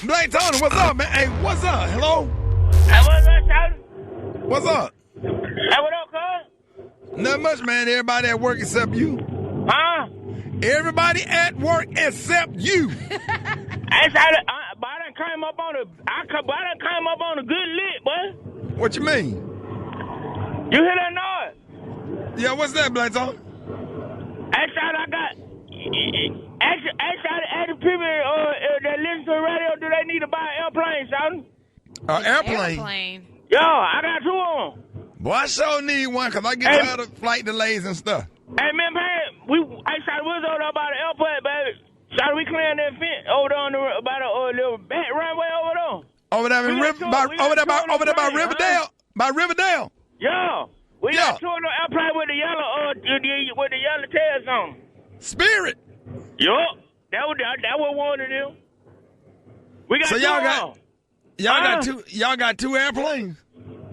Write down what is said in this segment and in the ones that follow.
Blake Tony, what's up, man? Hey, what's up? Hello? Hey, what's up, Shawty? What's up? Hey, what up, cuz? Not much, man. Everybody at work except you. Huh? Everybody at work except you. Hey, Shawty, but I done came up on a good lick, boy. What you mean? You hear that noise? Yeah, what's that, Blake Tony? Hey, Shawty, I got... Shawty, ask the people that listen to the radio, do they need to buy an airplane, Shawty? Airplane? Yo, I got 2 of them. Boy, I sure need one because I get tired of flight delays and stuff. Hey, man, Shawty, we was over there by the airport, baby. Shawty, we clearing that fence over there on the, by the little back runway over there. Over there by Riverdale? By Riverdale? Yeah. We got 2 of them airplane with the yellow tails on them. Spirit? Yup. That was one of them. We got so 2 y'all got 2 airplanes?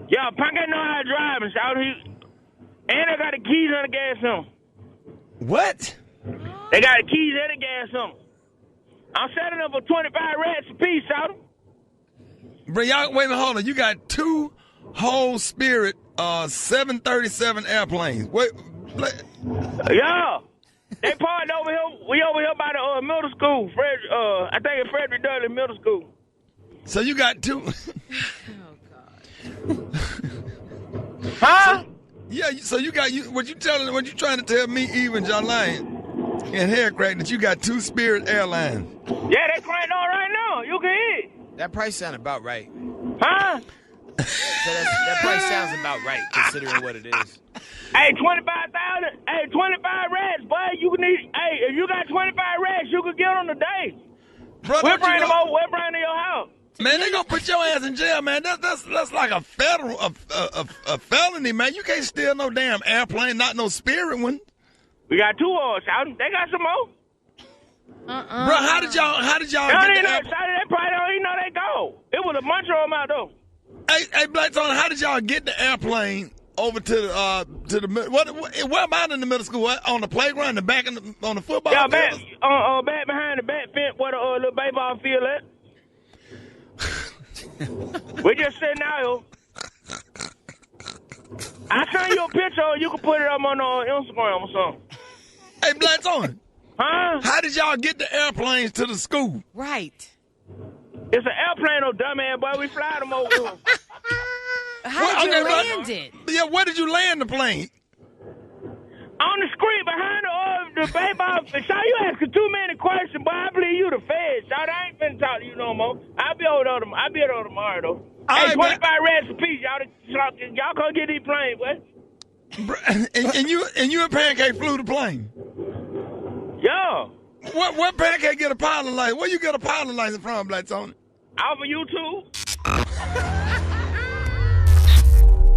Yeah, Punk ain't know how to drive and shout. And they got the keys on the gas on. What? They got the keys and the gas on. I'm setting up for 25 rats apiece, shout. Bro, y'all, wait a minute, hold on. You got 2 whole Spirit 737 airplanes. Wait. Yeah. They parked over here. We over here by the middle school. I think it's Frederick Dudley Middle School. So you got 2. Huh? So you got what you trying to tell me, even John Lyon and Haircrack, that you got 2 Spirit Airlines? Yeah, they cranking on right now. You can hear it. That price sounded about right. Huh? That price sounds about right, considering what it is. Hey, 25,000. Hey, 25 rats, boy. You can need. Hey, if you got 25 rats, you could get on the day. Bro, we'll bring them over. We'll bring them to your house. Man, they gonna put your ass in jail, man. That's like a felony, man. You can't steal no damn airplane, not no Spirit one. We got 2 of them. They got some more. Bro, how did y'all get the airplane? They probably don't even know they go. It was a bunch of them out though. Hey, Black Tony, how did y'all get the airplane over to the where about in the middle school? What, on the playground, on the football field? Back behind the back fence where the little baseball field at. We just sitting out here. I send you a picture. You can put it up on Instagram or something. Hey, Black Tony. Huh? How did y'all get the airplanes to the school? Right. It's an airplane, oh dumbass, boy. We fly them over here. How did you land it? Yeah, where did you land the plane? On the screen behind the baseball. So you asking too many questions, boy. I believe you the feds. So I ain't finna talk to you no more. I'll be over tomorrow, though. Hey, 25 rats apiece, y'all come get these planes, boy. And you and Pancake flew the plane? Yeah. What Pancake get a pilot license? Where you get a pilot license from, Black Tony? Off of YouTube.